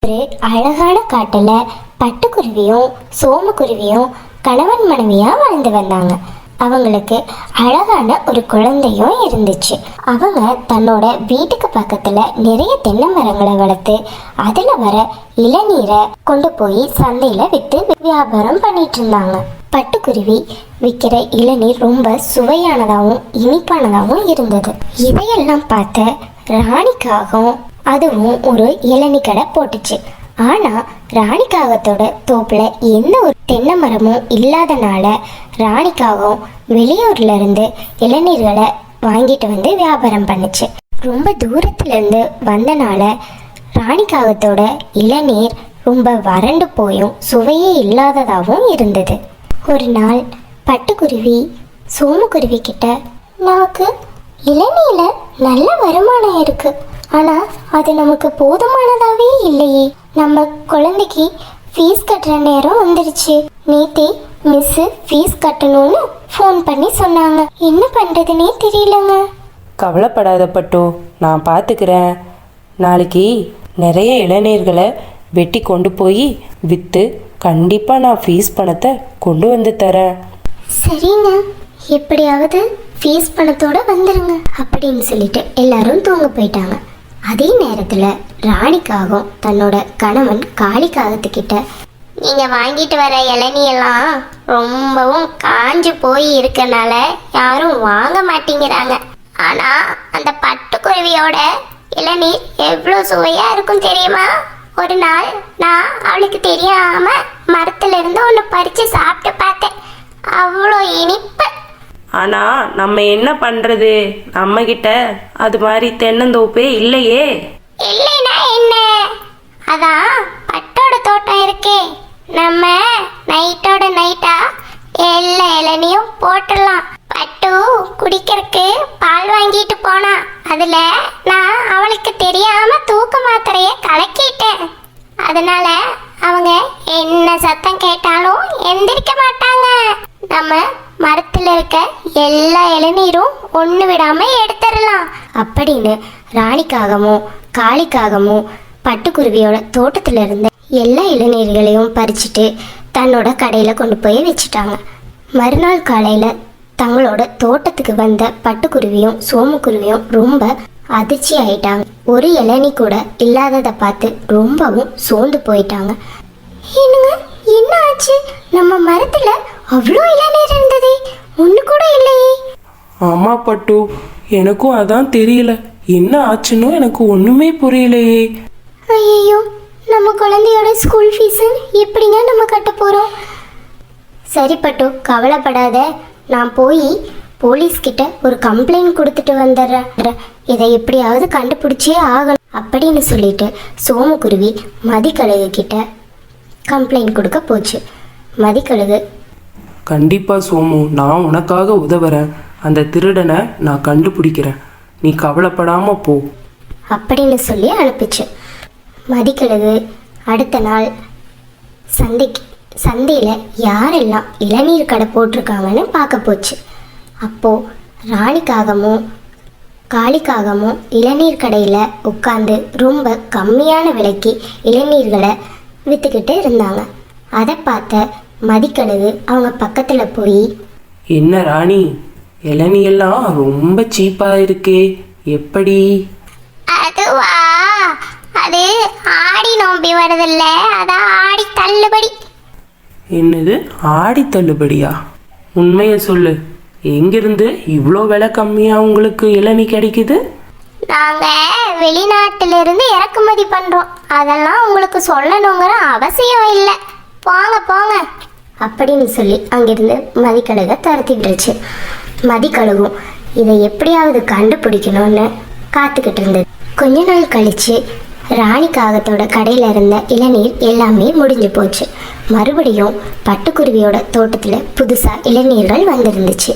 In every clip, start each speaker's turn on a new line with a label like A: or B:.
A: ஒரு அழகான காட்டுல பட்டுக்குருவியும் சோமுக்குருவியும் கணவன் மனைவியா வாழ்ந்து வந்தாங்க. அவங்களுக்கு அழகான ஒரு குழந்தையும் இருந்துச்சு. அவங்க தன்னோட வீட்டுக்கு பக்கத்துல நிறைய தென்னை மரங்களை வளர்த்து அதுல வர இளநீரை கொண்டு போய் சந்தையில வித்து வியாபாரம் பண்ணிட்டு இருந்தாங்க. பட்டுக்குருவி விற்கிற இளநீர் ரொம்ப சுவையானதாகவும் இனிப்பானதாகவும் இருந்தது. இதையெல்லாம் பார்த்த ராணிக்காகவும் அதுவும் ஒரு இளநீ கடை போட்டுச்சு. ஆனா ராணிக்காகத்தோட தோப்புல எந்த ஒரு தென்னை மரமும் இல்லாதனால ராணிக்காகவும் வெளியூர்ல இருந்து இளநீர்களை வாங்கிட்டு வந்து வியாபாரம் பண்ணுச்சு. ரொம்ப தூரத்துல இருந்து வந்தனால ராணிக்காகத்தோட இளநீர் ரொம்ப வறண்டு போயும் சுவையே இல்லாததாகவும் இருந்தது. ஒரு நாள் பட்டுக்குருவி சோமுக்குருவி கிட்ட, நமக்கு இளநீர்ல நல்ல வருமானம் இருக்கு, ஆனா அது நமக்கு போதுமானதாவே இல்லையே. நம்ம குழந்தைக்கு ஃபீஸ் கட்டுற நேரம் வந்துருச்சு. நேத்தே மிஸ் ஃபீஸ் கட்டணும்னு ஃபோன் பண்ணி சொன்னாங்க. என்ன பண்றதுன்னே தெரியலங்க.
B: கவலைப்படாத பட்டு, நான் பார்த்துக்கிறேன். நாளைக்கு நிறைய இளநீர்களை வெட்டி கொண்டு போய் விற்று கண்டிப்பாக நான் ஃபீஸ் பணத்தை கொண்டு வந்து தரேன்.
A: சரிங்க, எப்படியாவது ஃபீஸ் பணத்தோட வந்துருங்க அப்படின்னு சொல்லிட்டு எல்லாரும் தூங்க போயிட்டாங்க. அதே நேரத்துல ராணிக்காகவும் தன்னோட கணவன் காளிக்காகத்துக்கிட்ட, நீங்க வாங்கிட்டு வர இளநியெல்லாம் ரொம்பவும் காஞ்சு போய் இருக்கனால யாரும் வாங்க மாட்டேங்கிறாங்க. ஆனா அந்த பட்டுக்குருவியோட இளநீர் எவ்வளோ சுவையா இருக்கும் தெரியுமா? ஒரு நாள் நான் அவளுக்கு தெரியாம மரத்துல இருந்து ஒன்று பறிச்சு சாப்பிட்டு பார்த்தேன். அவ்வளோ இனிப்பு.
B: ஆனால் நம்ம என்ன பண்ணுறது, நம்மக்கிட்ட அது மாதிரி தென்னந்தோப்பே இல்லையே.
A: இல்லைன்னா என்ன, அதான் பட்டோட தோட்டம் இருக்கே. நம்ம நைட்டோட நைட்டா எல்லா இளநியும் போட்டுடலாம். பட்டு குடிக்கிறதுக்கு பால் வாங்கிட்டு போனா, அதுல நான் அவளுக்கு தெரியாம தூக்க மாத்திரைய கலக்கிட்டேன். அதனால அவங்க என்ன சத்தம் கேட்டாலும் எந்திரிக்க மாட்டாங்க. நம்ம மரத்துல இருக்க எல்லா இளநீரும் ஒண்ணு விடாம எடுத்துடலாம் அப்படின்னு ராணிக்காகவும் காளிக்காகவும் பட்டுக்குருவியோட தோட்டத்துல இருந்த எல்லா இளநீர்களையும் பறிச்சுட்டு தன்னோட கடையில கொண்டு போய் வச்சுட்டாங்க. மறுநாள் காலையில தங்களோட தோட்டத்துக்கு வந்த பட்டுக்குருவியும் சோமுக்குருவியும் ரொம்ப அதிர்ச்சி ஆயிட்டாங்க. ஒரு இளநீ கூட இல்லாததை பார்த்து ரொம்பவும் சோர்ந்து போயிட்டாங்க. என்னங்க, என்ன ஆச்சு? நம்ம மரத்துல அவ்வளோ இளநீர் இருந்ததே, ஒண்ணு கூட இல்லையே.
B: ஆமா பட்டு, எனக்கும் அதான் தெரியல, என்ன ஆச்சுன்னு எனக்கு ஒண்ணுமே புரியலையே.
A: ஐயோ, நம்ம குழந்தையோட ஸ்கூல் ஃபீஸ் எப்படிங்க நம்ம கட்ட போறோம்? சரி பட்டு, கவலைப்படாத, நான் போய் போலீஸ்கிட்ட ஒரு கம்ப்ளைண்ட் கொடுத்துட்டு வந்துடுறேன். இதை எப்படியாவது கண்டுபிடிச்சே ஆகணும் அப்படின்னு சொல்லிட்டு சோமுக்குருவி மதிக்கழுகு கிட்ட கம்ப்ளைண்ட் கொடுக்க போச்சு. மதிக்கழுகு,
B: கண்டிப்பா சோமு, நான் உனக்காக உதவுறேன். அந்த திருடனை நான் கண்டுபிடிக்கிறேன், நீ கவலைப்படாம போ
A: அப்படின்னு சொல்லி அனுப்பிச்சு. மதிக்கழுகு அடுத்த நாள் சந்தையில் யாரெல்லாம் இளநீர் கடை போட்டிருக்காங்கன்னு பார்க்க போச்சு. அப்போது ராணிக்காகவும் காளிக்காகவும் இளநீர் கடையில் உட்காந்து ரொம்ப கம்மியான விலைக்கு இளநீர்களை விற்றுக்கிட்டு இருந்தாங்க. அதை பார்த்த மதிக்கழுகு அவங்க பக்கத்தில் போய்,
B: என்ன ராணி, இளநியெல்லாம் ரொம்ப சீப்பா இருக்கே, எப்படி?
A: அதுவா, அது ஆடி நோம்பி வருதில்ல, அதான் ஆடி தள்ளுபடி.
B: என்னது, ஆடி தள்ளுபடியா? உண்மையை சொல்லு, எங்கிருந்து இவ்வளோ விலை கம்மியா உங்களுக்கு இளநீ கிடைக்குது?
A: நாங்க வெளிநாட்டிலிருந்து இறக்குமதி பண்றோம், அதெல்லாம் உங்களுக்கு சொல்லணுங்கிற அவசியம் இல்லை. போங்க போங்க அப்படின்னு சொல்லி அங்கிருந்து மதிக்கழுகை துரத்தி விட்டுருச்சு. மதிக்கழுகும் இதை எப்படியாவது கண்டுபிடிக்கணும்னு காத்துக்கிட்டு இருந்தது. கொஞ்ச நாள் கழிச்சு ராணிக்காகத்தோட கடையில இருந்த இளநீர் எல்லாமே முடிஞ்சு போச்சு. மறுபடியும் பட்டுக்குருவியோட தோட்டத்துல புதுசா இளநீர்கள் வந்திருந்துச்சு.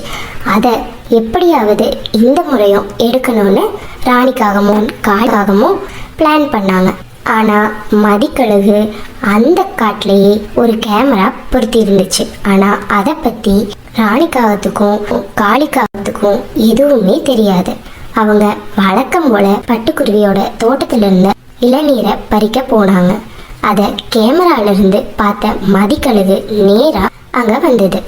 A: அதை எப்படியாவது இந்த முறையும் எடுக்கணும்னு ராணிக்காகவும் காளிக்காகவும் பிளான் பண்ணாங்க. ஆனா மதிக்கழுகு அந்த காட்டிலேயே ஒரு கேமரா பொருத்தி இருந்துச்சு. ஆனா அதை பத்தி ராணிக்காகத்துக்கும் காளிக்காகத்துக்கும் எதுவுமே தெரியாது. அவங்க வழக்கம் போல பட்டுக்குருவியோட தோட்டத்துல இருந்த இளநீரை பறிக்க போனாங்க. அதை கேமராவிலிருந்து பார்த்த மதிக்கழுகு நேராக அங்கே வந்தது.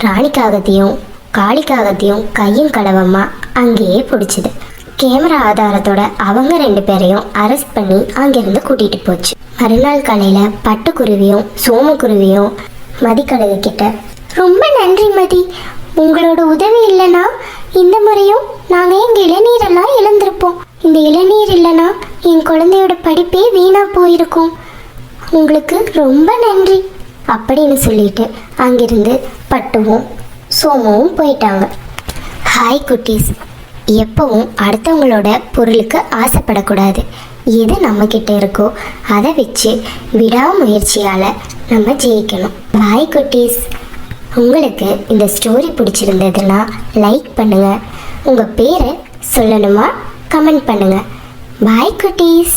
A: ராணிக்காகத்தையும் காளிக்காகத்தையும் கையும் களவமாக அங்கேயே பிடிச்சிது. கேமரா ஆதாரத்தோட அவங்க 2 பேரையும் அரெஸ்ட் பண்ணி அங்கேருந்து கூட்டிகிட்டு போச்சு. மறுநாள் காலையில் பட்டுக்குருவியும் சோமக்குருவியும் மதிக்கழுகு கிட்ட, ரொம்ப நன்றி மதி, உங்களோட உதவி இல்லைன்னா இந்த முறையும் நாங்கள் எங்கள் இளநீரெல்லாம் இழந்திருப்போம். இந்த இளநீர் இல்லைன்னா என் குழந்தையோட படிப்பே வீணாக போயிருக்கும். உங்களுக்கு ரொம்ப நன்றி அப்படின்னு சொல்லிட்டு அங்கிருந்து பட்டுவும் சோமுவும் போயிட்டாங்க. ஹாய் குட்டீஸ், எப்பவும் அடுத்தவங்களோட பொருளுக்கு ஆசைப்படக்கூடாது. எது நம்மக்கிட்ட இருக்கோ அதை வச்சு விடாமுயற்சியால் நம்ம ஜெயிக்கணும். பாய் குட்டீஸ். உங்களுக்கு இந்த ஸ்டோரி பிடிச்சிருந்ததுன்னா லைக் பண்ணுங்கள். உங்கள் பேரை சொல்லணுமா கமெண்ட் பண்ணுங்கள். பாய் குட்டீஸ்.